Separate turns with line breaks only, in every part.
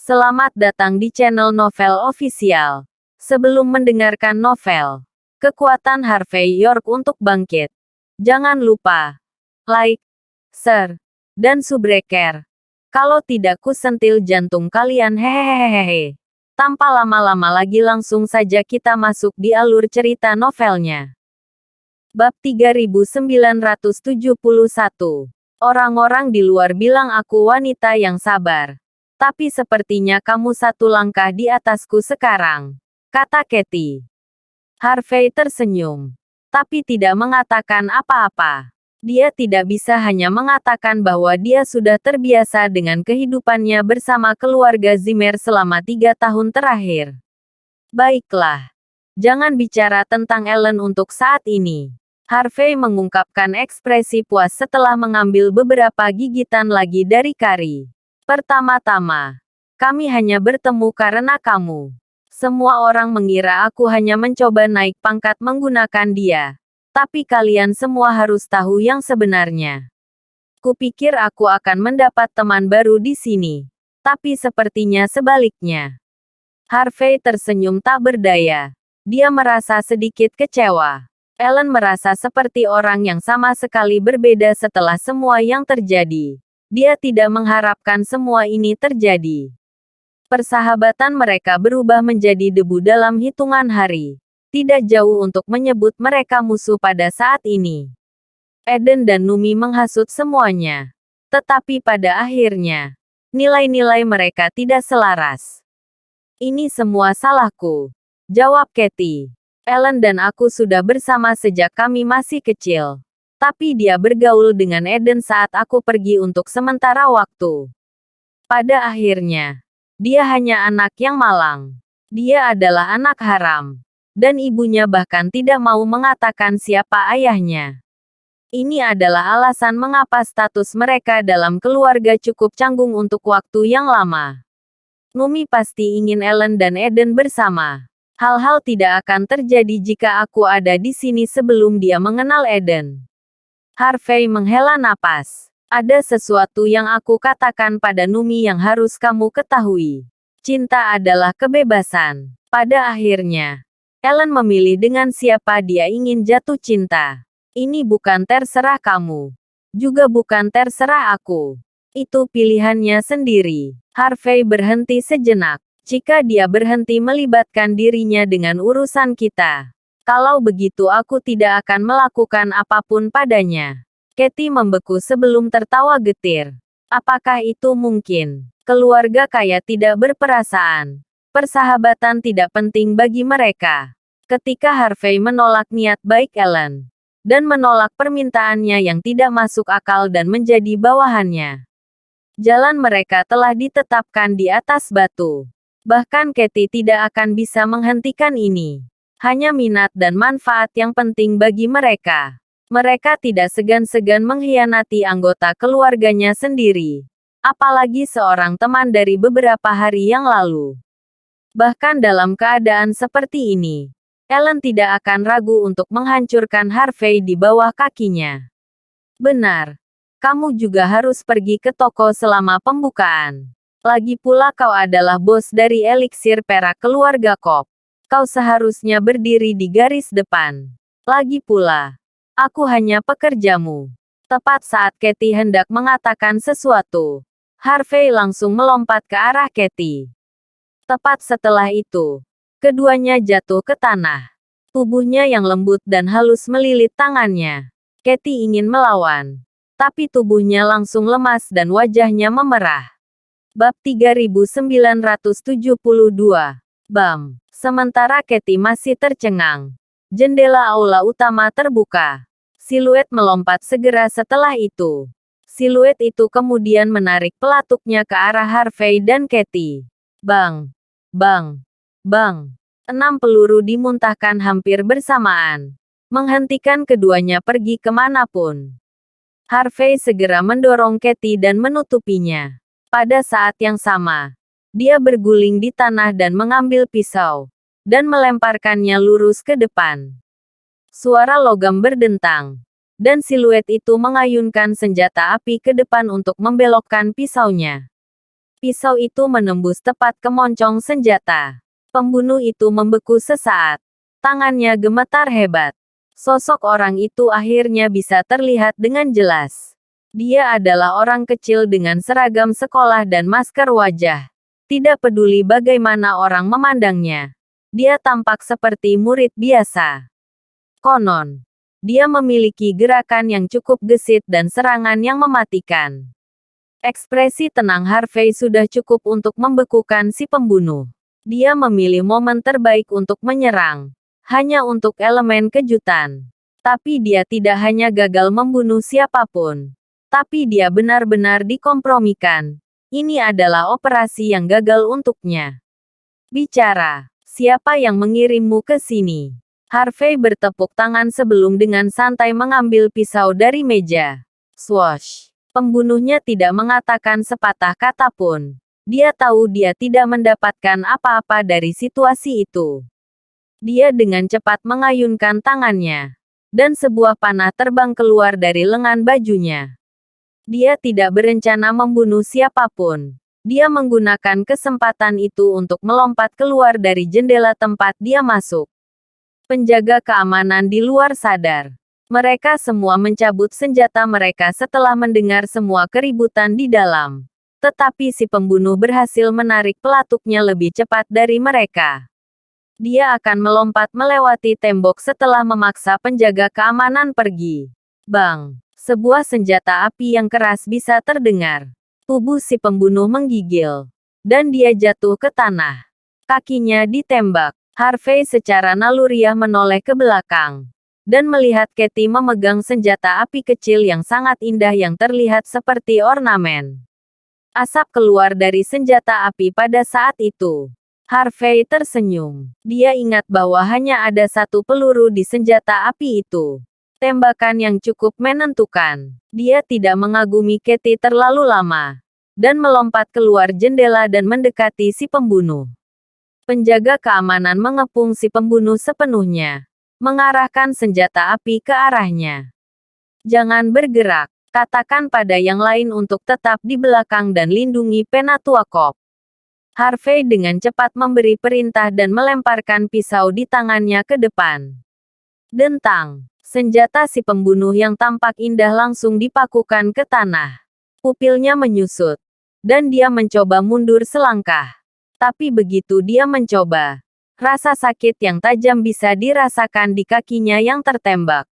Selamat datang di channel Novel Official. Sebelum mendengarkan novel Kekuatan Harvey York untuk Bangkit, jangan lupa like, share, dan subscribe. Kalau tidak kusentil jantung kalian hehehehe. Tanpa lama-lama lagi langsung saja kita masuk di alur cerita novelnya. Bab 3971. Orang-orang di luar bilang aku wanita yang sabar. Tapi sepertinya kamu satu langkah di atasku sekarang, kata Katie. Harvey tersenyum, tapi tidak mengatakan apa-apa. Dia tidak bisa hanya mengatakan bahwa dia sudah terbiasa dengan kehidupannya bersama keluarga Zimmer selama 3 tahun terakhir. Baiklah, jangan bicara tentang Ellen untuk saat ini. Harvey mengungkapkan ekspresi puas setelah mengambil beberapa gigitan lagi dari kari. Pertama-tama, kami hanya bertemu karena kamu. Semua orang mengira aku hanya mencoba naik pangkat menggunakan dia. Tapi kalian semua harus tahu yang sebenarnya. Kupikir aku akan mendapat teman baru di sini. Tapi sepertinya sebaliknya. Harvey tersenyum tak berdaya. Dia merasa sedikit kecewa. Ellen merasa seperti orang yang sama sekali berbeda setelah semua yang terjadi. Dia tidak mengharapkan semua ini terjadi. Persahabatan mereka berubah menjadi debu dalam hitungan hari. Tidak jauh untuk menyebut mereka musuh pada saat ini. Eden dan Numi menghasut semuanya. Tetapi pada akhirnya, nilai-nilai mereka tidak selaras. Ini semua salahku, jawab Katie. Ellen dan aku sudah bersama sejak kami masih kecil. Tapi dia bergaul dengan Eden saat aku pergi untuk sementara waktu. Pada akhirnya, dia hanya anak yang malang. Dia adalah anak haram. Dan ibunya bahkan tidak mau mengatakan siapa ayahnya. Ini adalah alasan mengapa status mereka dalam keluarga cukup canggung untuk waktu yang lama. Numi pasti ingin Ellen dan Eden bersama. Hal-hal tidak akan terjadi jika aku ada di sini sebelum dia mengenal Eden. Harvey menghela napas. Ada sesuatu yang aku katakan pada Numi yang harus kamu ketahui. Cinta adalah kebebasan. Pada akhirnya, Ellen memilih dengan siapa dia ingin jatuh cinta. Ini bukan terserah kamu. Juga bukan terserah aku. Itu pilihannya sendiri. Harvey berhenti sejenak. Jika dia berhenti melibatkan dirinya dengan urusan kita. Kalau begitu aku tidak akan melakukan apapun padanya. Katie membeku sebelum tertawa getir. Apakah itu mungkin? Keluarga kaya tidak berperasaan. Persahabatan tidak penting bagi mereka. Ketika Harvey menolak niat baik Ellen. Dan menolak permintaannya yang tidak masuk akal dan menjadi bawahannya. Jalan mereka telah ditetapkan di atas batu. Bahkan Katie tidak akan bisa menghentikan ini. Hanya minat dan manfaat yang penting bagi mereka. Mereka tidak segan-segan mengkhianati anggota keluarganya sendiri. Apalagi seorang teman dari beberapa hari yang lalu. Bahkan dalam keadaan seperti ini, Ellen tidak akan ragu untuk menghancurkan Harvey di bawah kakinya. Benar. Kamu juga harus pergi ke toko selama pembukaan. Lagi pula kau adalah bos dari eliksir perak keluarga Kop. Kau seharusnya berdiri di garis depan. Lagi pula, aku hanya pekerjamu. Tepat saat Katie hendak mengatakan sesuatu, Harvey langsung melompat ke arah Katie. Tepat setelah itu, keduanya jatuh ke tanah. Tubuhnya yang lembut dan halus melilit tangannya. Katie ingin melawan. Tapi tubuhnya langsung lemas dan wajahnya memerah. Bab 3972. Bam. Sementara Katie masih tercengang. Jendela aula utama terbuka. Siluet melompat segera setelah itu. Siluet itu kemudian menarik pelatuknya ke arah Harvey dan Katie. Bang. Bang. Bang. 6 peluru dimuntahkan hampir bersamaan. Menghentikan keduanya pergi kemanapun. Harvey segera mendorong Katie dan menutupinya. Pada saat yang sama, dia berguling di tanah dan mengambil pisau. Dan melemparkannya lurus ke depan. Suara logam berdentang. Dan siluet itu mengayunkan senjata api ke depan untuk membelokkan pisaunya. Pisau itu menembus tepat ke moncong senjata. Pembunuh itu membeku sesaat. Tangannya gemetar hebat. Sosok orang itu akhirnya bisa terlihat dengan jelas. Dia adalah orang kecil dengan seragam sekolah dan masker wajah. Tidak peduli bagaimana orang memandangnya. Dia tampak seperti murid biasa. Konon, dia memiliki gerakan yang cukup gesit dan serangan yang mematikan. Ekspresi tenang Harvey sudah cukup untuk membekukan si pembunuh. Dia memilih momen terbaik untuk menyerang. Hanya untuk elemen kejutan. Tapi dia tidak hanya gagal membunuh siapapun. Tapi dia benar-benar dikompromikan. Ini adalah operasi yang gagal untuknya. Bicara, siapa yang mengirimmu ke sini? Harvey bertepuk tangan sebelum dengan santai mengambil pisau dari meja. Swash. Pembunuhnya tidak mengatakan sepatah kata pun. Dia tahu dia tidak mendapatkan apa-apa dari situasi itu. Dia dengan cepat mengayunkan tangannya. Dan sebuah panah terbang keluar dari lengan bajunya. Dia tidak berencana membunuh siapapun. Dia menggunakan kesempatan itu untuk melompat keluar dari jendela tempat dia masuk. Penjaga keamanan di luar sadar. Mereka semua mencabut senjata mereka setelah mendengar semua keributan di dalam. Tetapi si pembunuh berhasil menarik pelatuknya lebih cepat dari mereka. Dia akan melompat melewati tembok setelah memaksa penjaga keamanan pergi. Bang! Sebuah senjata api yang keras bisa terdengar. Tubuh si pembunuh menggigil. Dan dia jatuh ke tanah. Kakinya ditembak. Harvey secara naluriah menoleh ke belakang. Dan melihat Katie memegang senjata api kecil yang sangat indah yang terlihat seperti ornamen. Asap keluar dari senjata api pada saat itu. Harvey tersenyum. Dia ingat bahwa hanya ada satu peluru di senjata api itu. Tembakan yang cukup menentukan. Dia tidak mengagumi Katie terlalu lama. Dan melompat keluar jendela dan mendekati si pembunuh. Penjaga keamanan mengepung si pembunuh sepenuhnya. Mengarahkan senjata api ke arahnya. Jangan bergerak. Katakan pada yang lain untuk tetap di belakang dan lindungi Penatuakop. Harvey dengan cepat memberi perintah dan melemparkan pisau di tangannya ke depan. Dentang. Senjata si pembunuh yang tampak indah langsung dipakukan ke tanah. Pupilnya menyusut. Dan dia mencoba mundur selangkah. Tapi begitu dia mencoba, rasa sakit yang tajam bisa dirasakan di kakinya yang tertembak.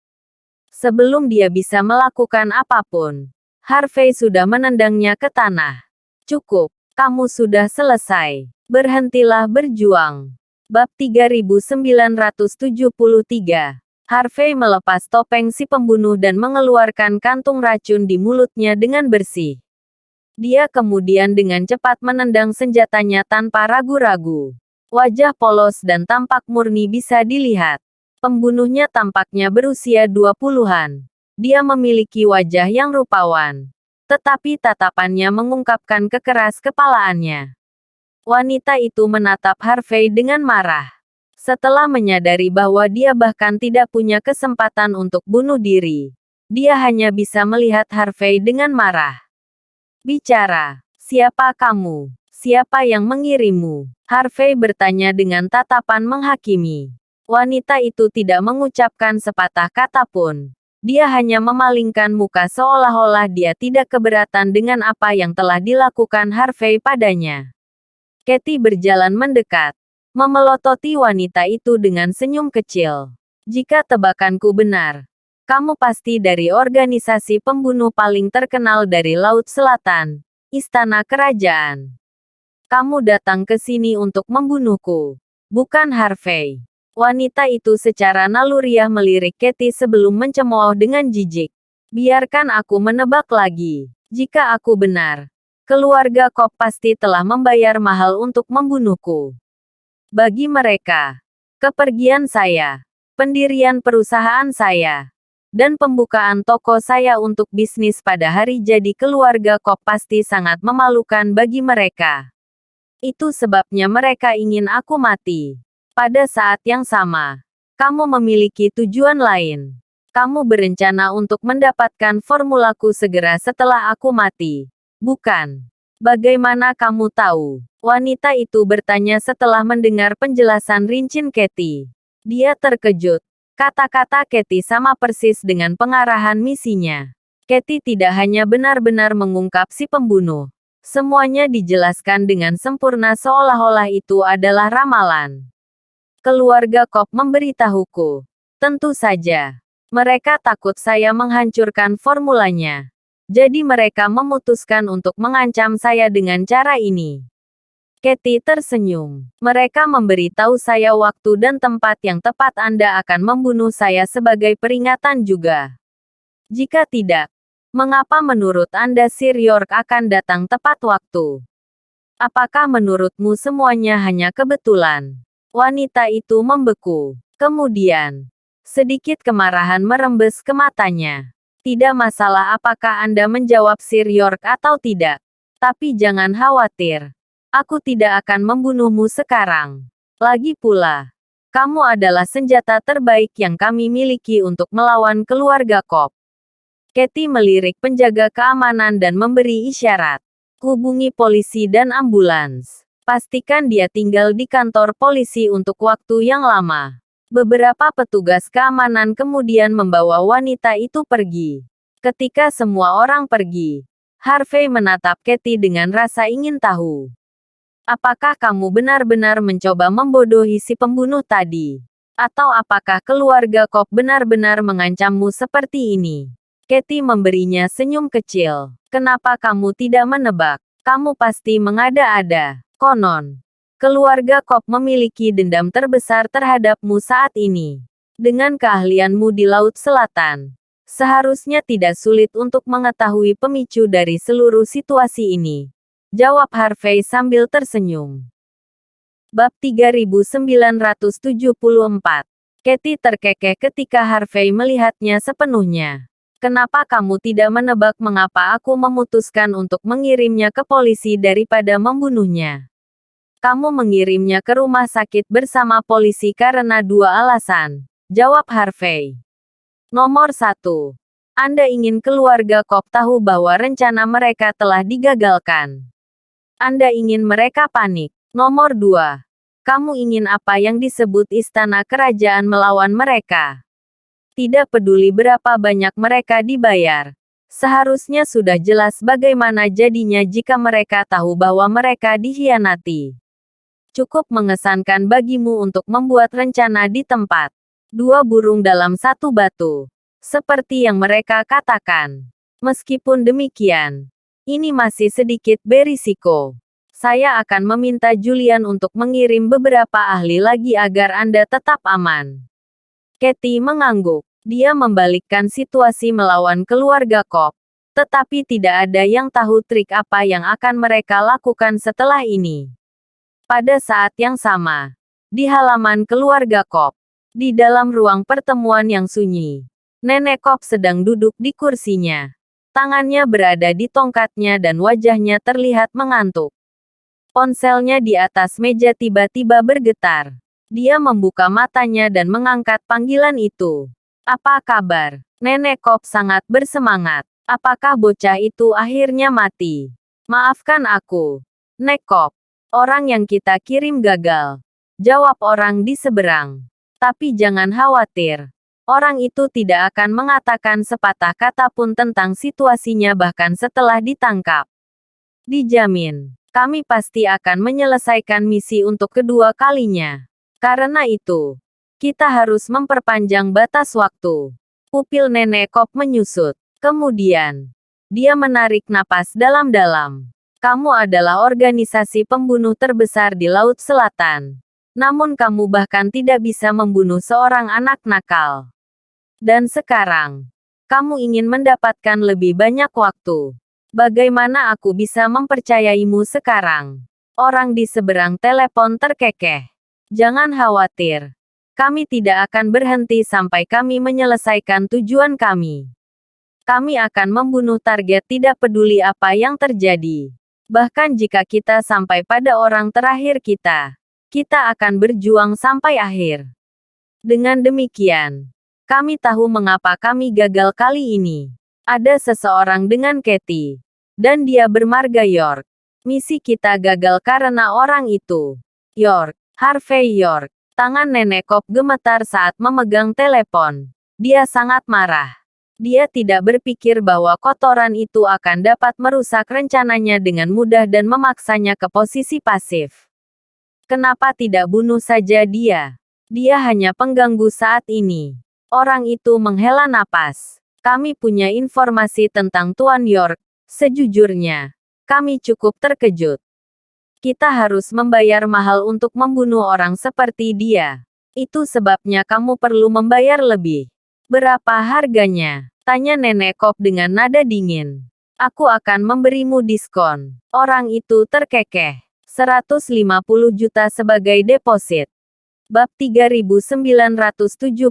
Sebelum dia bisa melakukan apapun, Harvey sudah menendangnya ke tanah. Cukup, kamu sudah selesai. Berhentilah berjuang. Bab 3973. Harvey melepas topeng si pembunuh dan mengeluarkan kantung racun di mulutnya dengan bersih. Dia kemudian dengan cepat menendang senjatanya tanpa ragu-ragu. Wajah polos dan tampak murni bisa dilihat. Pembunuhnya tampaknya berusia 20-an. Dia memiliki wajah yang rupawan. Tetapi tatapannya mengungkapkan kekeras kepalaannya. Wanita itu menatap Harvey dengan marah. Setelah menyadari bahwa dia bahkan tidak punya kesempatan untuk bunuh diri. Dia hanya bisa melihat Harvey dengan marah. Bicara, siapa kamu? Siapa yang mengirimmu? Harvey bertanya dengan tatapan menghakimi. Wanita itu tidak mengucapkan sepatah kata pun. Dia hanya memalingkan muka seolah-olah dia tidak keberatan dengan apa yang telah dilakukan Harvey padanya. Katie berjalan mendekat, memelototi wanita itu dengan senyum kecil. Jika tebakanku benar, kamu pasti dari organisasi pembunuh paling terkenal dari Laut Selatan, Istana Kerajaan. Kamu datang ke sini untuk membunuhku, bukan Harvey. Wanita itu secara naluriah melirik Katie sebelum mencemooh dengan jijik. Biarkan aku menebak lagi. Jika aku benar, keluarga Kop pasti telah membayar mahal untuk membunuhku. Bagi mereka, kepergian saya, pendirian perusahaan saya, dan pembukaan toko saya untuk bisnis pada hari jadi keluarga Kop pasti sangat memalukan bagi mereka. Itu sebabnya mereka ingin aku mati. Pada saat yang sama, kamu memiliki tujuan lain. Kamu berencana untuk mendapatkan formulaku segera setelah aku mati. Bukan. Bagaimana kamu tahu? Wanita itu bertanya setelah mendengar penjelasan rinci Kathy. Dia terkejut. Kata-kata Kathy sama persis dengan pengarahan misinya. Kathy tidak hanya benar-benar mengungkap si pembunuh. Semuanya dijelaskan dengan sempurna seolah-olah itu adalah ramalan. Keluarga Cobb memberitahuku. Tentu saja. Mereka takut saya menghancurkan formulanya. Jadi mereka memutuskan untuk mengancam saya dengan cara ini. Kathy tersenyum. Mereka memberitahu saya waktu dan tempat yang tepat Anda akan membunuh saya sebagai peringatan juga. Jika tidak, mengapa menurut Anda Sir York akan datang tepat waktu? Apakah menurutmu semuanya hanya kebetulan? Wanita itu membeku. Kemudian, sedikit kemarahan merembes ke matanya. Tidak masalah apakah Anda menjawab Sir York atau tidak. Tapi jangan khawatir. Aku tidak akan membunuhmu sekarang. Lagi pula, kamu adalah senjata terbaik yang kami miliki untuk melawan keluarga Cobb. Kathy melirik penjaga keamanan dan memberi isyarat. Hubungi polisi dan ambulans. Pastikan dia tinggal di kantor polisi untuk waktu yang lama. Beberapa petugas keamanan kemudian membawa wanita itu pergi. Ketika semua orang pergi, Harvey menatap Kathy dengan rasa ingin tahu. Apakah kamu benar-benar mencoba membodohi si pembunuh tadi? Atau apakah keluarga Cobb benar-benar mengancammu seperti ini? Kathy memberinya senyum kecil. Kenapa kamu tidak menebak? Kamu pasti mengada-ada. Konon, keluarga Cobb memiliki dendam terbesar terhadapmu saat ini. Dengan keahlianmu di Laut Selatan, seharusnya tidak sulit untuk mengetahui pemicu dari seluruh situasi ini. Jawab Harvey sambil tersenyum. Bab 3974. Kathy terkekeh ketika Harvey melihatnya sepenuhnya. Kenapa kamu tidak menebak mengapa aku memutuskan untuk mengirimnya ke polisi daripada membunuhnya? Kamu mengirimnya ke rumah sakit bersama polisi karena dua alasan. Jawab Harvey. Nomor 1. Anda ingin keluarga Cobb tahu bahwa rencana mereka telah digagalkan. Anda ingin mereka panik. Nomor 2. Kamu ingin apa yang disebut istana kerajaan melawan mereka. Tidak peduli berapa banyak mereka dibayar. Seharusnya sudah jelas bagaimana jadinya jika mereka tahu bahwa mereka dikhianati. Cukup mengesankan bagimu untuk membuat rencana di tempat. Dua burung dalam satu batu. Seperti yang mereka katakan. Meskipun demikian, ini masih sedikit berisiko. Saya akan meminta Julian untuk mengirim beberapa ahli lagi agar Anda tetap aman. Kathy mengangguk. Dia membalikkan situasi melawan keluarga Cobb. Tetapi tidak ada yang tahu trik apa yang akan mereka lakukan setelah ini. Pada saat yang sama, di halaman keluarga Cobb, di dalam ruang pertemuan yang sunyi, Nenek Cobb sedang duduk di kursinya. Tangannya berada di tongkatnya dan wajahnya terlihat mengantuk. Ponselnya di atas meja tiba-tiba bergetar. Dia membuka matanya dan mengangkat panggilan itu. Apa kabar? Nenek Cobb sangat bersemangat. Apakah bocah itu akhirnya mati? Maafkan aku, Nek Cobb. Orang yang kita kirim gagal. Jawab orang di seberang. Tapi jangan khawatir. Orang itu tidak akan mengatakan sepatah kata pun tentang situasinya bahkan setelah ditangkap. Dijamin. Kami pasti akan menyelesaikan misi untuk kedua kalinya. Karena itu, kita harus memperpanjang batas waktu. Pupil Nenek Cobb menyusut. Kemudian, dia menarik napas dalam-dalam. Kamu adalah organisasi pembunuh terbesar di Laut Selatan. Namun kamu bahkan tidak bisa membunuh seorang anak nakal. Dan sekarang, kamu ingin mendapatkan lebih banyak waktu. Bagaimana aku bisa mempercayaimu sekarang? Orang di seberang telepon terkekeh. Jangan khawatir. Kami tidak akan berhenti sampai kami menyelesaikan tujuan kami. Kami akan membunuh target tidak peduli apa yang terjadi. Bahkan jika kita sampai pada orang terakhir kita akan berjuang sampai akhir. Dengan demikian, kami tahu mengapa kami gagal kali ini. Ada seseorang dengan Kathy, dan dia bermarga York. Misi kita gagal karena orang itu. York, Harvey York. Tangan Nenek Cobb gemetar saat memegang telepon. Dia sangat marah. Dia tidak berpikir bahwa kotoran itu akan dapat merusak rencananya dengan mudah dan memaksanya ke posisi pasif. Kenapa tidak bunuh saja dia? Dia hanya pengganggu saat ini. Orang itu menghela napas. Kami punya informasi tentang Tuan York. Sejujurnya, kami cukup terkejut. Kita harus membayar mahal untuk membunuh orang seperti dia. Itu sebabnya kamu perlu membayar lebih. Berapa harganya? Tanya Nenek Cobb dengan nada dingin. Aku akan memberimu diskon. Orang itu terkekeh. 150 juta sebagai deposit. Bab 3975.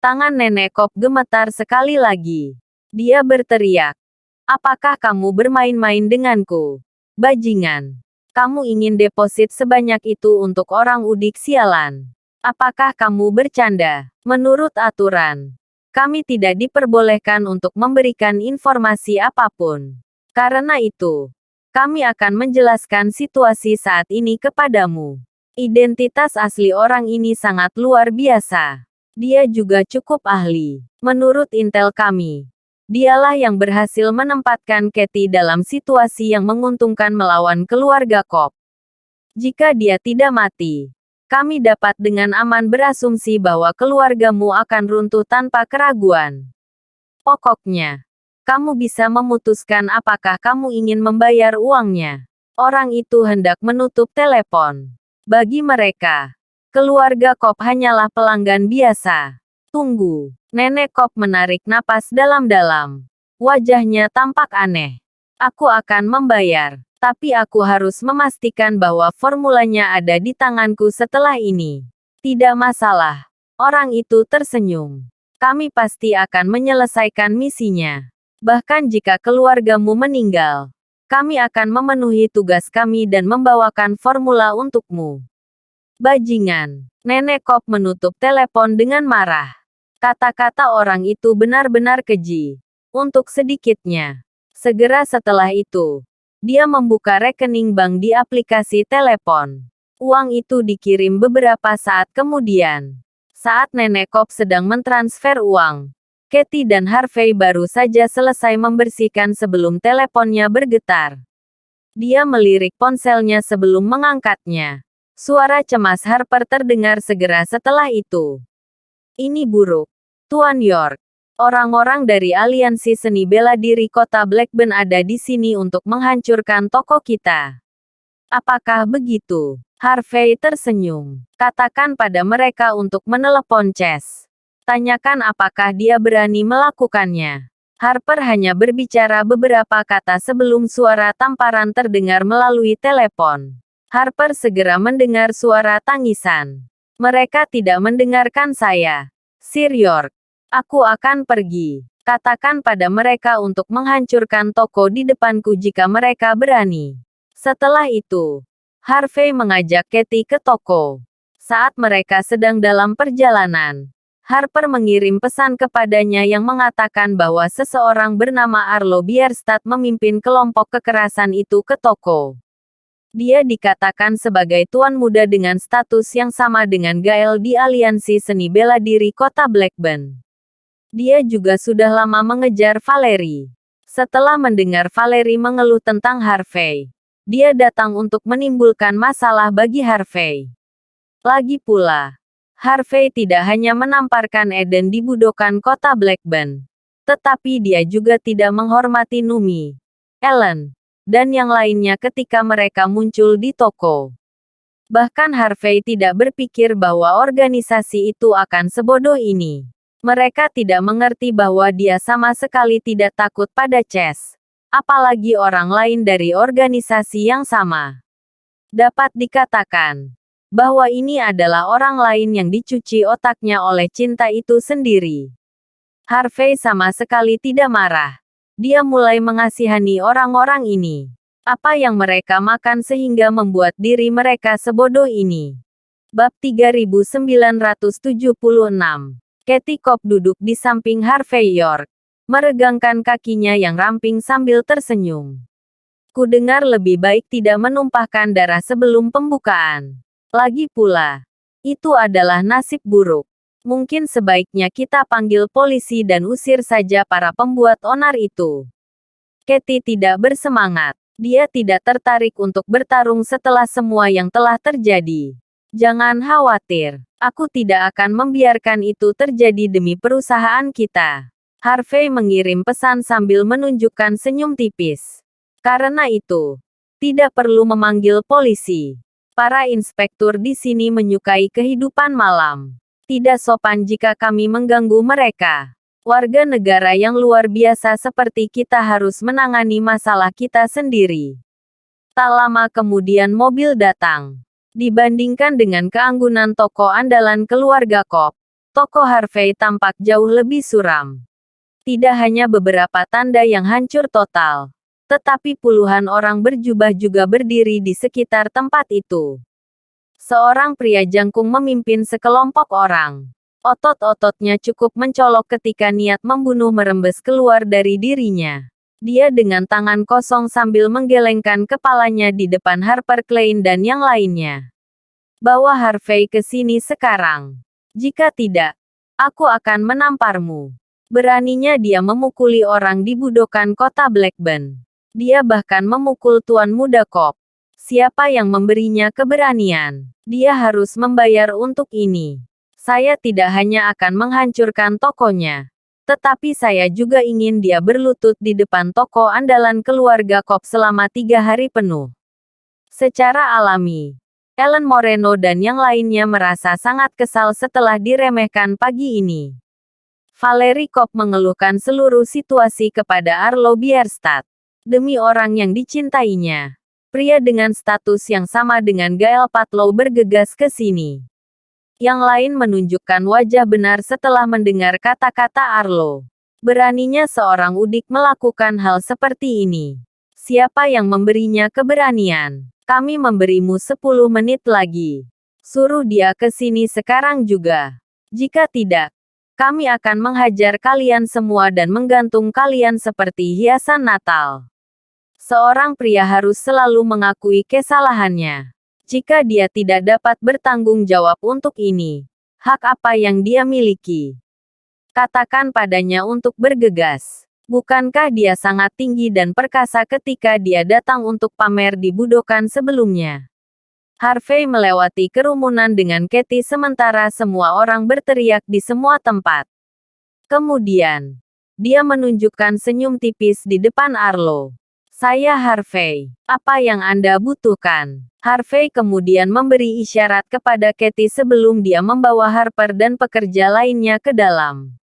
Tangan Nenek Cobb gemetar sekali lagi. Dia berteriak. Apakah kamu bermain-main denganku? Bajingan. Kamu ingin deposit sebanyak itu untuk orang udik sialan. Apakah kamu bercanda? Menurut aturan, kami tidak diperbolehkan untuk memberikan informasi apapun. Karena itu, kami akan menjelaskan situasi saat ini kepadamu. Identitas asli orang ini sangat luar biasa. Dia juga cukup ahli. Menurut intel kami, dialah yang berhasil menempatkan Kathy dalam situasi yang menguntungkan melawan keluarga Cobb. Jika dia tidak mati, kami dapat dengan aman berasumsi bahwa keluargamu akan runtuh tanpa keraguan. Pokoknya, kamu bisa memutuskan apakah kamu ingin membayar uangnya. Orang itu hendak menutup telepon. Bagi mereka, keluarga Cobb hanyalah pelanggan biasa. Tunggu. Nenek Cobb menarik napas dalam-dalam. Wajahnya tampak aneh. Aku akan membayar, tapi aku harus memastikan bahwa formulanya ada di tanganku setelah ini. Tidak masalah. Orang itu tersenyum. Kami pasti akan menyelesaikan misinya. Bahkan jika keluargamu meninggal, kami akan memenuhi tugas kami dan membawakan formula untukmu. Bajingan. Nenek Cobb menutup telepon dengan marah. Kata-kata orang itu benar-benar keji. Untuk sedikitnya. Segera setelah itu, dia membuka rekening bank di aplikasi telepon. Uang itu dikirim beberapa saat kemudian. Saat Nenek Cobb sedang mentransfer uang, Kathy dan Harvey baru saja selesai membersihkan sebelum teleponnya bergetar. Dia melirik ponselnya sebelum mengangkatnya. Suara cemas Harper terdengar segera setelah itu. Ini buruk. Tuan York. Orang-orang dari aliansi seni bela diri kota Blackburn ada di sini untuk menghancurkan toko kita. Apakah begitu? Harvey tersenyum. Katakan pada mereka untuk menelepon Chess. Tanyakan apakah dia berani melakukannya. Harper hanya berbicara beberapa kata sebelum suara tamparan terdengar melalui telepon. Harper segera mendengar suara tangisan. Mereka tidak mendengarkan saya. Sir York. Aku akan pergi. Katakan pada mereka untuk menghancurkan toko di depanku jika mereka berani. Setelah itu, Harvey mengajak Kathy ke toko. Saat mereka sedang dalam perjalanan, Harper mengirim pesan kepadanya yang mengatakan bahwa seseorang bernama Arlo Bierstadt memimpin kelompok kekerasan itu ke toko. Dia dikatakan sebagai tuan muda dengan status yang sama dengan Gael di aliansi seni bela diri kota Blackburn. Dia juga sudah lama mengejar Valerie. Setelah mendengar Valerie mengeluh tentang Harvey, dia datang untuk menimbulkan masalah bagi Harvey. Lagi pula, Harvey tidak hanya menamparkan Eden di budokan kota Blackburn, tetapi dia juga tidak menghormati Numi, Ellen, dan yang lainnya ketika mereka muncul di toko. Bahkan Harvey tidak berpikir bahwa organisasi itu akan sebodoh ini. Mereka tidak mengerti bahwa dia sama sekali tidak takut pada Chess. Apalagi orang lain dari organisasi yang sama. Dapat dikatakan bahwa ini adalah orang lain yang dicuci otaknya oleh cinta itu sendiri. Harvey sama sekali tidak marah. Dia mulai mengasihani orang-orang ini. Apa yang mereka makan sehingga membuat diri mereka sebodoh ini. Bab 3976. Kathy Cobb duduk di samping Harvey York, meregangkan kakinya yang ramping sambil tersenyum. Ku dengar lebih baik tidak menumpahkan darah sebelum pembukaan. Lagi pula, itu adalah nasib buruk. Mungkin sebaiknya kita panggil polisi dan usir saja para pembuat onar itu. Katie tidak bersemangat. Dia tidak tertarik untuk bertarung setelah semua yang telah terjadi. Jangan khawatir. Aku tidak akan membiarkan itu terjadi demi perusahaan kita. Harvey mengirim pesan sambil menunjukkan senyum tipis. Karena itu, tidak perlu memanggil polisi. Para inspektur di sini menyukai kehidupan malam. Tidak sopan jika kami mengganggu mereka. Warga negara yang luar biasa seperti kita harus menangani masalah kita sendiri. Tak lama kemudian mobil datang. Dibandingkan dengan keanggunan toko andalan keluarga Cobb, toko Harvey tampak jauh lebih suram. Tidak hanya beberapa tanda yang hancur total, tetapi puluhan orang berjubah juga berdiri di sekitar tempat itu. Seorang pria jangkung memimpin sekelompok orang. Otot-ototnya cukup mencolok ketika niat membunuh merembes keluar dari dirinya. Dia dengan tangan kosong sambil menggelengkan kepalanya di depan Harper Klein dan yang lainnya. Bawa Harvey ke sini sekarang. Jika tidak, aku akan menamparmu. Beraninya dia memukuli orang di budokan kota Blackburn. Dia bahkan memukul Tuan Muda Cobb. Siapa yang memberinya keberanian? Dia harus membayar untuk ini. Saya tidak hanya akan menghancurkan tokonya, tetapi saya juga ingin dia berlutut di depan toko andalan keluarga Cobb selama 3 hari penuh. Secara alami, Ellen Moreno dan yang lainnya merasa sangat kesal setelah diremehkan pagi ini. Valerie Cobb mengeluhkan seluruh situasi kepada Arlo Bierstadt. Demi orang yang dicintainya, pria dengan status yang sama dengan Gael Patlow bergegas ke sini. Yang lain menunjukkan wajah benar setelah mendengar kata-kata Arlo. Beraninya seorang udik melakukan hal seperti ini. Siapa yang memberinya keberanian? Kami memberimu 10 menit lagi. Suruh dia ke sini sekarang juga. Jika tidak, kami akan menghajar kalian semua dan menggantung kalian seperti hiasan Natal. Seorang pria harus selalu mengakui kesalahannya. Jika dia tidak dapat bertanggung jawab untuk ini, hak apa yang dia miliki? Katakan padanya untuk bergegas. Bukankah dia sangat tinggi dan perkasa ketika dia datang untuk pamer di budokan sebelumnya? Harvey melewati kerumunan dengan Katie sementara semua orang berteriak di semua tempat. Kemudian, dia menunjukkan senyum tipis di depan Arlo. Saya Harvey. Apa yang Anda butuhkan? Harvey kemudian memberi isyarat kepada Katie sebelum dia membawa Harper dan pekerja lainnya ke dalam.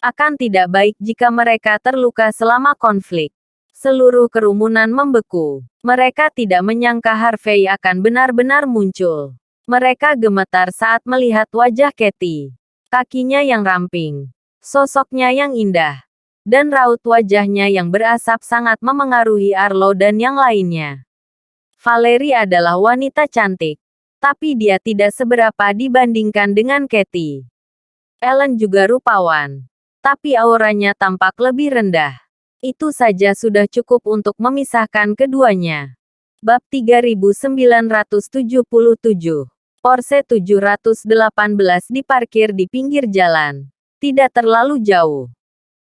Akan tidak baik jika mereka terluka selama konflik. Seluruh kerumunan membeku. Mereka tidak menyangka Harvey akan benar-benar muncul. Mereka gemetar saat melihat wajah Katie. Kakinya yang ramping. Sosoknya yang indah. Dan raut wajahnya yang berasap sangat memengaruhi Arlo dan yang lainnya. Valerie adalah wanita cantik. Tapi dia tidak seberapa dibandingkan dengan Katie. Ellen juga rupawan. Tapi auranya tampak lebih rendah. Itu saja sudah cukup untuk memisahkan keduanya. Bab 3977. Porsche 718 diparkir di pinggir jalan. Tidak terlalu jauh.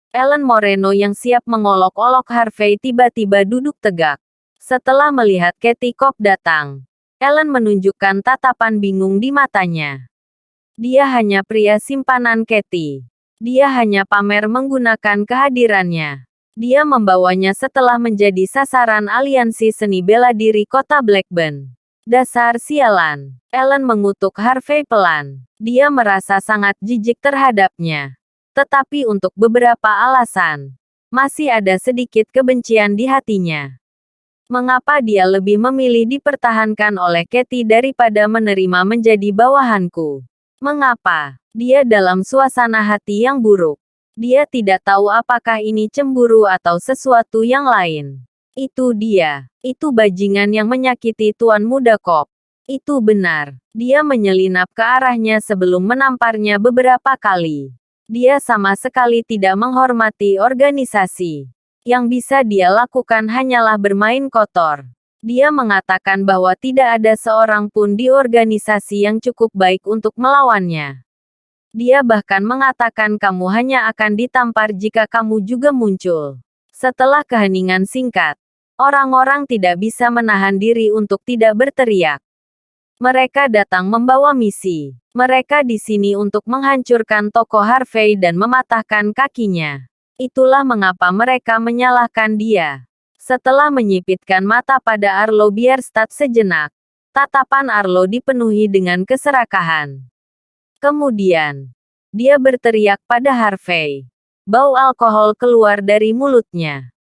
Ellen Moreno yang siap mengolok-olok Harvey tiba-tiba duduk tegak. Setelah melihat Katie Cobb datang, Ellen menunjukkan tatapan bingung di matanya. Dia hanya pria simpanan Katie. Dia hanya pamer menggunakan kehadirannya. Dia membawanya setelah menjadi sasaran aliansi seni bela diri kota Blackburn. Dasar sialan. Ellen mengutuk Harvey pelan. Dia merasa sangat jijik terhadapnya. Tetapi untuk beberapa alasan, masih ada sedikit kebencian di hatinya. Mengapa dia lebih memilih dipertahankan oleh Katie daripada menerima menjadi bawahanku? Mengapa? Dia dalam suasana hati yang buruk. Dia tidak tahu apakah ini cemburu atau sesuatu yang lain. Itu dia. Itu bajingan yang menyakiti Tuan Muda Cobb. Itu benar. Dia menyelinap ke arahnya sebelum menamparnya beberapa kali. Dia sama sekali tidak menghormati organisasi. Yang bisa dia lakukan hanyalah bermain kotor. Dia mengatakan bahwa tidak ada seorang pun di organisasi yang cukup baik untuk melawannya. Dia bahkan mengatakan kamu hanya akan ditampar jika kamu juga muncul. Setelah keheningan singkat, orang-orang tidak bisa menahan diri untuk tidak berteriak. Mereka datang membawa misi. Mereka di sini untuk menghancurkan toko Harvey dan mematahkan kakinya. Itulah mengapa mereka menyalahkan dia. Setelah menyipitkan mata pada Arlo Bierstadt sejenak, tatapan Arlo dipenuhi dengan keserakahan. Kemudian, dia berteriak pada Harvey. Bau alkohol keluar dari mulutnya.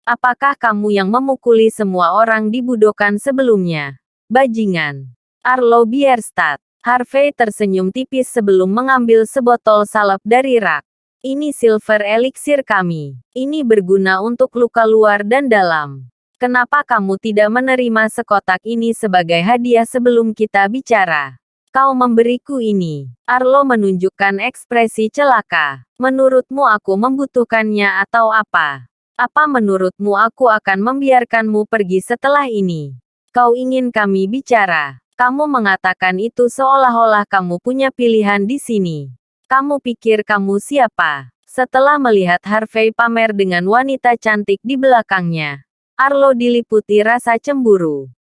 Apakah kamu yang memukuli semua orang di budokan sebelumnya? Bajingan. Arlo Bierstadt. Harvey tersenyum tipis sebelum mengambil sebotol salep dari rak. Ini silver elixir kami. Ini berguna untuk luka luar dan dalam. Kenapa kamu tidak menerima sekotak ini sebagai hadiah sebelum kita bicara? Kau memberiku ini. Arlo menunjukkan ekspresi celaka. Menurutmu aku membutuhkannya atau apa? Apa menurutmu aku akan membiarkanmu pergi setelah ini? Kau ingin kami bicara? Kamu mengatakan itu seolah-olah kamu punya pilihan di sini. Kamu pikir kamu siapa? Setelah melihat Harvey pamer dengan wanita cantik di belakangnya, Arlo diliputi rasa cemburu.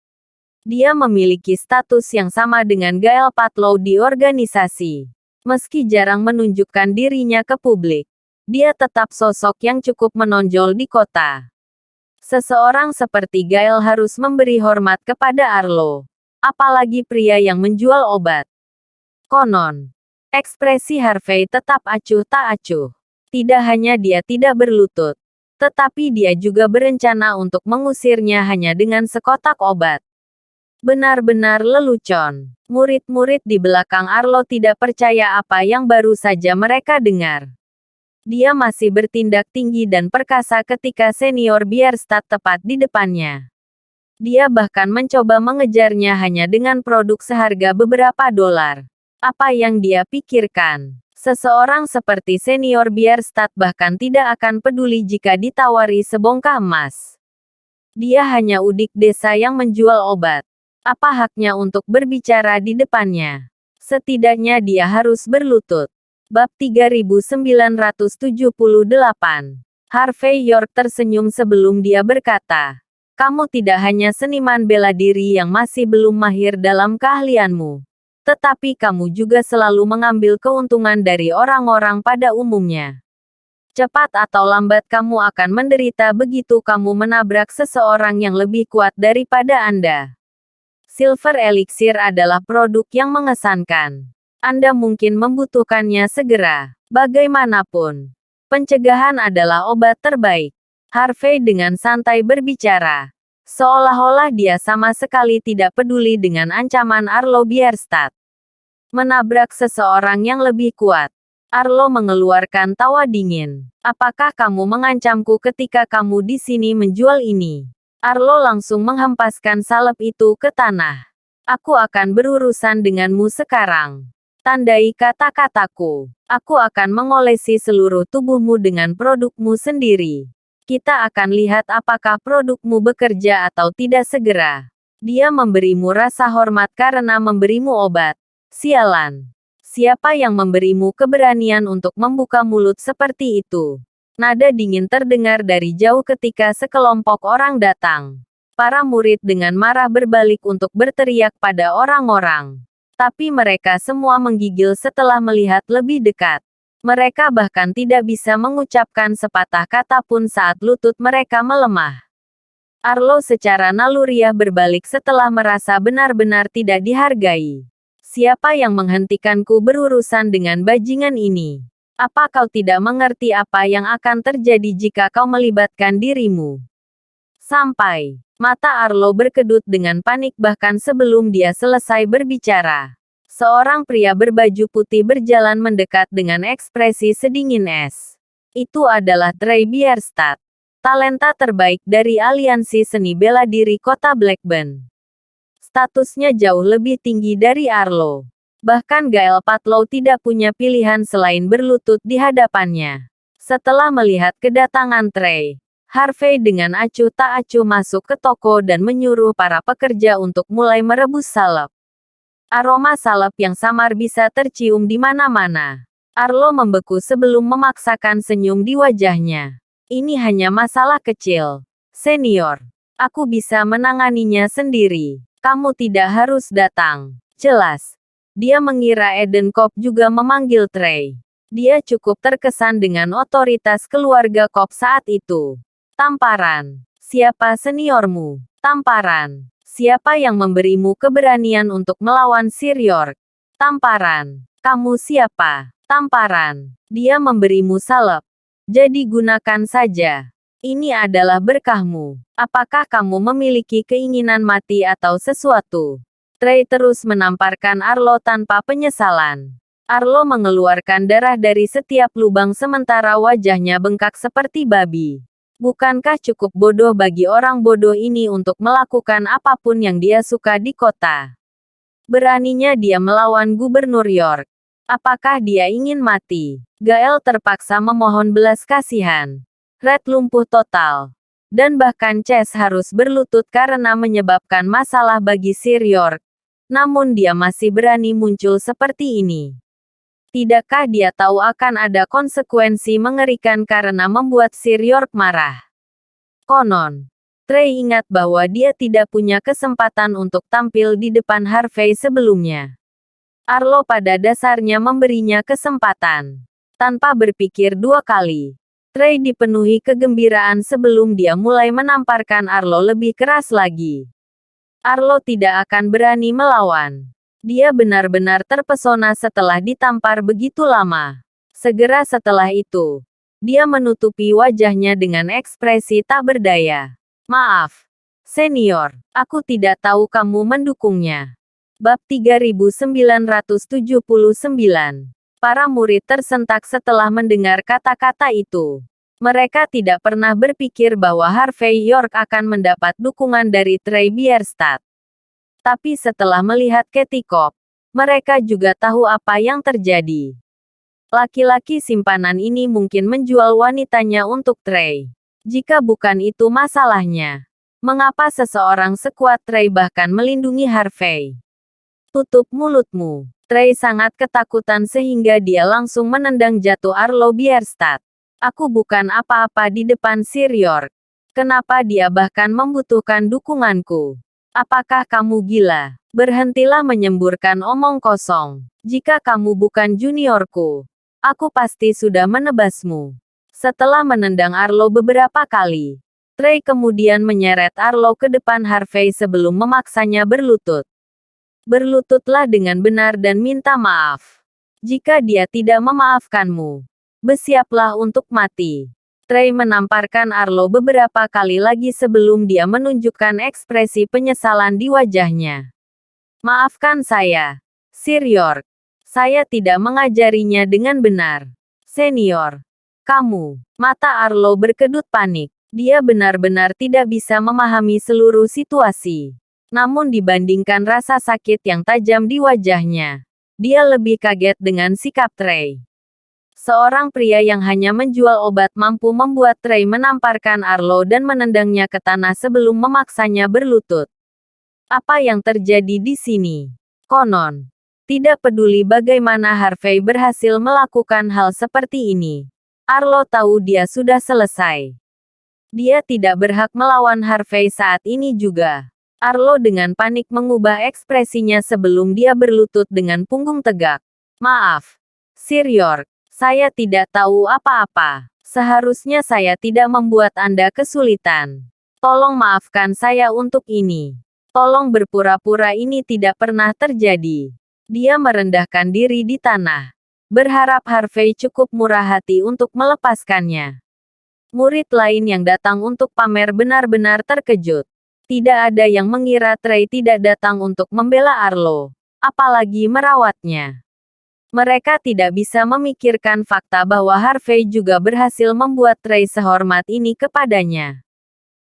Dia memiliki status yang sama dengan Gael Patlow di organisasi. Meski jarang menunjukkan dirinya ke publik, dia tetap sosok yang cukup menonjol di kota. Seseorang seperti Gael harus memberi hormat kepada Arlo. Apalagi pria yang menjual obat. Konon, ekspresi Harvey tetap acuh tak acuh. Tidak hanya dia tidak berlutut, tetapi dia juga berencana untuk mengusirnya hanya dengan sekotak obat. Benar-benar lelucon. Murid-murid di belakang Arlo tidak percaya apa yang baru saja mereka dengar. Dia masih bertindak tinggi dan perkasa ketika senior Bierstadt tepat di depannya. Dia bahkan mencoba mengejarnya hanya dengan produk seharga beberapa dolar. Apa yang dia pikirkan? Seseorang seperti senior Bierstadt bahkan tidak akan peduli jika ditawari sebongkah emas. Dia hanya udik desa yang menjual obat. Apa haknya untuk berbicara di depannya? Setidaknya dia harus berlutut. Bab 3978. Harvey York tersenyum sebelum dia berkata, kamu tidak hanya seniman bela diri yang masih belum mahir dalam keahlianmu, tetapi kamu juga selalu mengambil keuntungan dari orang-orang pada umumnya. Cepat atau lambat kamu akan menderita begitu kamu menabrak seseorang yang lebih kuat daripada Anda. Silver Elixir adalah produk yang mengesankan. Anda mungkin membutuhkannya segera. Bagaimanapun, pencegahan adalah obat terbaik. Harvey dengan santai berbicara. Seolah-olah dia sama sekali tidak peduli dengan ancaman Arlo Bierstadt. Menabrak seseorang yang lebih kuat. Arlo mengeluarkan tawa dingin. Apakah kamu mengancamku ketika kamu di sini menjual ini? Arlo langsung menghempaskan salep itu ke tanah. Aku akan berurusan denganmu sekarang. Tandai kata-kataku. Aku akan mengolesi seluruh tubuhmu dengan produkmu sendiri. Kita akan lihat apakah produkmu bekerja atau tidak segera. Dia memberimu rasa hormat karena memberimu obat. Sialan. Siapa yang memberimu keberanian untuk membuka mulut seperti itu? Nada dingin terdengar dari jauh ketika sekelompok orang datang. Para murid dengan marah berbalik untuk berteriak pada orang-orang. Tapi mereka semua menggigil setelah melihat lebih dekat. Mereka bahkan tidak bisa mengucapkan sepatah kata pun saat lutut mereka melemah. Arlo secara naluriah berbalik setelah merasa benar-benar tidak dihargai. Siapa yang menghentikanku berurusan dengan bajingan ini? Apa kau tidak mengerti apa yang akan terjadi jika kau melibatkan dirimu? Sampai mata Arlo berkedut dengan panik bahkan sebelum dia selesai berbicara. Seorang pria berbaju putih berjalan mendekat dengan ekspresi sedingin es. Itu adalah Trey Bierstadt, talenta terbaik dari aliansi seni bela diri kota Blackburn. Statusnya jauh lebih tinggi dari Arlo. Bahkan Gael Patlow tidak punya pilihan selain berlutut di hadapannya. Setelah melihat kedatangan Trey, Harvey dengan acuh tak acuh masuk ke toko dan menyuruh para pekerja untuk mulai merebus salep. Aroma salep yang samar bisa tercium di mana-mana. Arlo membeku sebelum memaksakan senyum di wajahnya. Ini hanya masalah kecil. Senior, aku bisa menanganinya sendiri. Kamu tidak harus datang. Jelas. Dia mengira Eden Cobb juga memanggil Trey. Dia cukup terkesan dengan otoritas keluarga Cobb saat itu. Tamparan. Siapa seniormu? Tamparan. Siapa yang memberimu keberanian untuk melawan Sir York? Tamparan. Kamu siapa? Tamparan. Dia memberimu salep. Jadi gunakan saja. Ini adalah berkahmu. Apakah kamu memiliki keinginan mati atau sesuatu? Trey terus menamparkan Arlo tanpa penyesalan. Arlo mengeluarkan darah dari setiap lubang sementara wajahnya bengkak seperti babi. Bukankah cukup bodoh bagi orang bodoh ini untuk melakukan apapun yang dia suka di kota? Beraninya dia melawan Gubernur York. Apakah dia ingin mati? Gael terpaksa memohon belas kasihan. Red lumpuh total. Dan bahkan Chase harus berlutut karena menyebabkan masalah bagi Sir York. Namun dia masih berani muncul seperti ini. Tidakkah dia tahu akan ada konsekuensi mengerikan karena membuat Sir York marah? Konon, Trey ingat bahwa dia tidak punya kesempatan untuk tampil di depan Harvey sebelumnya. Arlo pada dasarnya memberinya kesempatan. Tanpa berpikir dua kali, Trey dipenuhi kegembiraan sebelum dia mulai menamparkan Arlo lebih keras lagi. Arlo tidak akan berani melawan. Dia benar-benar terpesona setelah ditampar begitu lama. Segera setelah itu, dia menutupi wajahnya dengan ekspresi tak berdaya. Maaf, senior, aku tidak tahu kamu mendukungnya. Bab 3979. Para murid tersentak setelah mendengar kata-kata itu. Mereka tidak pernah berpikir bahwa Harvey York akan mendapat dukungan dari Trey Bierstadt. Tapi setelah melihat Katie Cobb, mereka juga tahu apa yang terjadi. Laki-laki simpanan ini mungkin menjual wanitanya untuk Trey. Jika bukan itu masalahnya, mengapa seseorang sekuat Trey bahkan melindungi Harvey? Tutup mulutmu. Trey sangat ketakutan sehingga dia langsung menendang jatuh Arlo Bierstadt. Aku bukan apa-apa di depan Sir York. Kenapa dia bahkan membutuhkan dukunganku? Apakah kamu gila? Berhentilah menyemburkan omong kosong. Jika kamu bukan juniorku, aku pasti sudah menebasmu. Setelah menendang Arlo beberapa kali, Trey kemudian menyeret Arlo ke depan Harvey sebelum memaksanya berlutut. Berlututlah dengan benar dan minta maaf. Jika dia tidak memaafkanmu, bersiaplah untuk mati. Trey menamparkan Arlo beberapa kali lagi sebelum dia menunjukkan ekspresi penyesalan di wajahnya. Maafkan saya, Sir York. Saya tidak mengajarinya dengan benar. Senior, kamu. Mata Arlo berkedut panik. Dia benar-benar tidak bisa memahami seluruh situasi. Namun dibandingkan rasa sakit yang tajam di wajahnya, dia lebih kaget dengan sikap Trey. Seorang pria yang hanya menjual obat mampu membuat Trey menamparkan Arlo dan menendangnya ke tanah sebelum memaksanya berlutut. Apa yang terjadi di sini? Konon, tidak peduli bagaimana Harvey berhasil melakukan hal seperti ini. Arlo tahu dia sudah selesai. Dia tidak berhak melawan Harvey saat ini juga. Arlo dengan panik mengubah ekspresinya sebelum dia berlutut dengan punggung tegak. Maaf, Sir York. Saya tidak tahu apa-apa. Seharusnya saya tidak membuat Anda kesulitan. Tolong maafkan saya untuk ini. Tolong berpura-pura ini tidak pernah terjadi. Dia merendahkan diri di tanah. Berharap Harvey cukup murah hati untuk melepaskannya. Murid lain yang datang untuk pamer benar-benar terkejut. Tidak ada yang mengira Trey tidak datang untuk membela Arlo, apalagi merawatnya. Mereka tidak bisa memikirkan fakta bahwa Harvey juga berhasil membuat Trey sehormat ini kepadanya.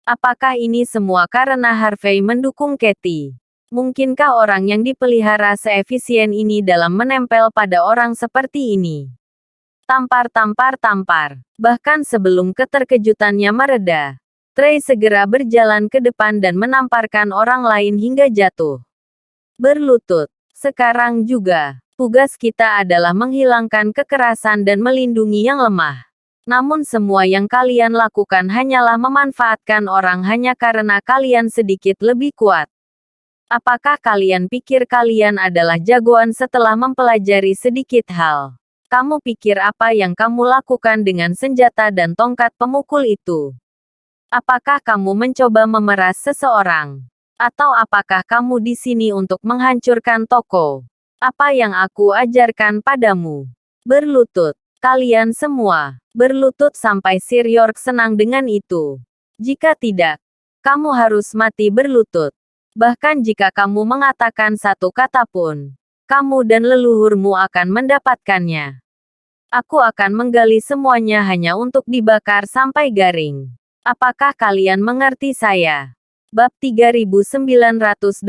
Apakah ini semua karena Harvey mendukung Katie? Mungkinkah orang yang dipelihara seefisien ini dalam menempel pada orang seperti ini? Tampar, tampar, tampar. Bahkan sebelum keterkejutannya mereda, Trey segera berjalan ke depan dan menamparkan orang lain hingga jatuh berlutut. Sekarang juga, tugas kita adalah menghilangkan kekerasan dan melindungi yang lemah. Namun semua yang kalian lakukan hanyalah memanfaatkan orang hanya karena kalian sedikit lebih kuat. Apakah kalian pikir kalian adalah jagoan setelah mempelajari sedikit hal? Kamu pikir apa yang kamu lakukan dengan senjata dan tongkat pemukul itu? Apakah kamu mencoba memeras seseorang? Atau apakah kamu di sini untuk menghancurkan toko? Apa yang aku ajarkan padamu? Berlutut. Kalian semua. Berlutut sampai Sir York senang dengan itu. Jika tidak, kamu harus mati berlutut. Bahkan jika kamu mengatakan satu kata pun, kamu dan leluhurmu akan mendapatkannya. Aku akan menggali semuanya hanya untuk dibakar sampai garing. Apakah kalian mengerti saya? Bab 3980.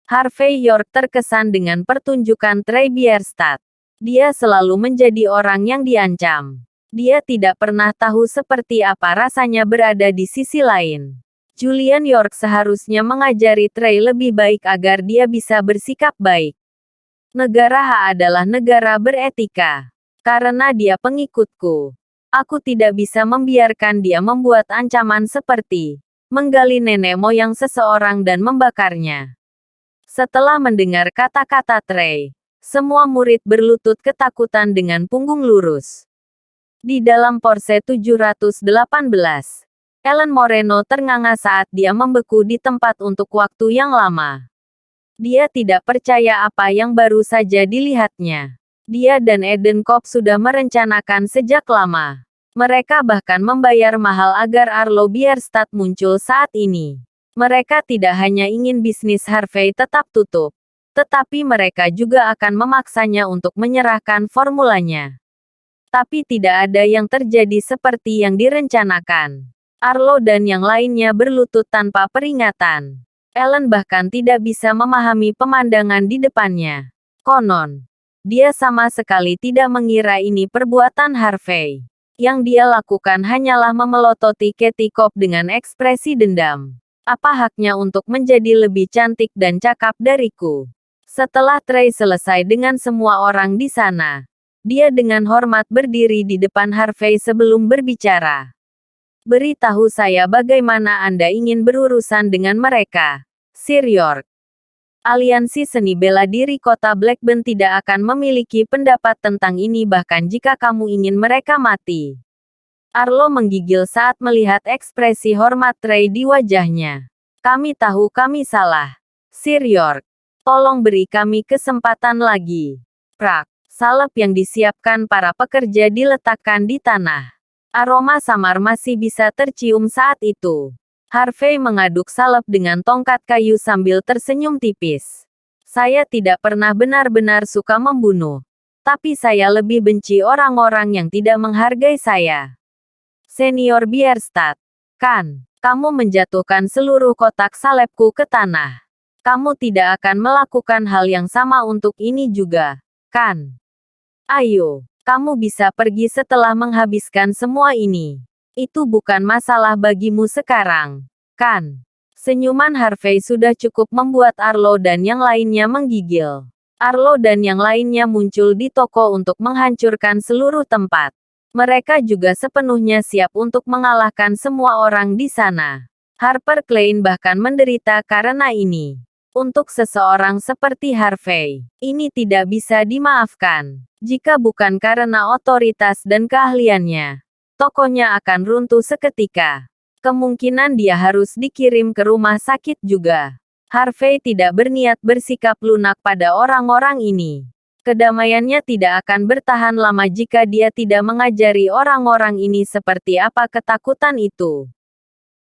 Harvey York terkesan dengan pertunjukan Trey Bierstadt. Dia selalu menjadi orang yang diancam. Dia tidak pernah tahu seperti apa rasanya berada di sisi lain. Julian York seharusnya mengajari Trey lebih baik agar dia bisa bersikap baik. Negara H adalah negara beretika. Karena dia pengikutku, aku tidak bisa membiarkan dia membuat ancaman seperti menggali nenek moyang seseorang dan membakarnya. Setelah mendengar kata-kata Trey, semua murid berlutut ketakutan dengan punggung lurus. Di dalam Porsche 718, Ellen Moreno ternganga saat dia membeku di tempat untuk waktu yang lama. Dia tidak percaya apa yang baru saja dilihatnya. Dia dan Eden Kopp sudah merencanakan sejak lama. Mereka bahkan membayar mahal agar Arlo Bierstadt muncul saat ini. Mereka tidak hanya ingin bisnis Harvey tetap tutup, tetapi mereka juga akan memaksanya untuk menyerahkan formulanya. Tapi tidak ada yang terjadi seperti yang direncanakan. Arlo dan yang lainnya berlutut tanpa peringatan. Ellen bahkan tidak bisa memahami pemandangan di depannya. Konon, dia sama sekali tidak mengira ini perbuatan Harvey. Yang dia lakukan hanyalah memelototi Katie Kopp dengan ekspresi dendam. Apa haknya untuk menjadi lebih cantik dan cakap dariku? Setelah Trey selesai dengan semua orang di sana, dia dengan hormat berdiri di depan Harvey sebelum berbicara. Beritahu saya bagaimana Anda ingin berurusan dengan mereka, Sir York. Aliansi Seni Bela Diri Kota Blackburn tidak akan memiliki pendapat tentang ini bahkan jika kamu ingin mereka mati. Arlo menggigil saat melihat ekspresi hormat Trey di wajahnya. Kami tahu kami salah, Sir York. Tolong beri kami kesempatan lagi. Prak. Salep yang disiapkan para pekerja diletakkan di tanah. Aroma samar masih bisa tercium saat itu. Harvey mengaduk salep dengan tongkat kayu sambil tersenyum tipis. Saya tidak pernah benar-benar suka membunuh. Tapi saya lebih benci orang-orang yang tidak menghargai saya. Senior Bierstadt, kan? Kamu menjatuhkan seluruh kotak salepku ke tanah. Kamu tidak akan melakukan hal yang sama untuk ini juga, kan? Ayo. Kamu bisa pergi setelah menghabiskan semua ini. Itu bukan masalah bagimu sekarang, kan? Senyuman Harvey sudah cukup membuat Arlo dan yang lainnya menggigil. Arlo dan yang lainnya muncul di toko untuk menghancurkan seluruh tempat. Mereka juga sepenuhnya siap untuk mengalahkan semua orang di sana. Harper Klein bahkan menderita karena ini. Untuk seseorang seperti Harvey, ini tidak bisa dimaafkan. Jika bukan karena otoritas dan keahliannya, tokonya akan runtuh seketika. Kemungkinan dia harus dikirim ke rumah sakit juga. Harvey tidak berniat bersikap lunak pada orang-orang ini. Kedamaiannya tidak akan bertahan lama jika dia tidak mengajari orang-orang ini seperti apa ketakutan itu.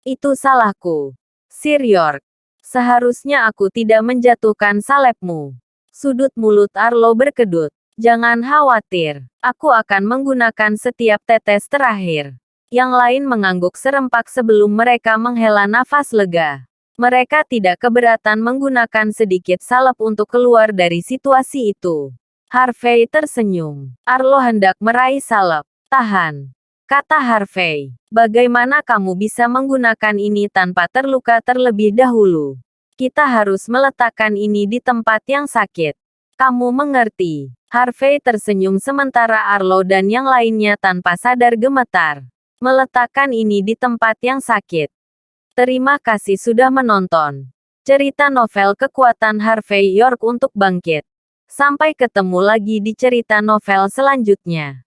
Itu salahku, Sir York. Seharusnya aku tidak menjatuhkan salepmu. Sudut mulut Arlo berkedut. Jangan khawatir, aku akan menggunakan setiap tetes terakhir. Yang lain mengangguk serempak sebelum mereka menghela nafas lega. Mereka tidak keberatan menggunakan sedikit salep untuk keluar dari situasi itu. Harvey tersenyum. Arlo hendak meraih salep. Tahan, kata Harvey. Bagaimana kamu bisa menggunakan ini tanpa terluka terlebih dahulu? Kita harus meletakkan ini di tempat yang sakit. Kamu mengerti? Harvey tersenyum sementara Arlo dan yang lainnya tanpa sadar gemetar. Meletakkan ini di tempat yang sakit. Terima kasih sudah menonton. Cerita novel Kekuatan Harvey York untuk Bangkit. Sampai ketemu lagi di cerita novel selanjutnya.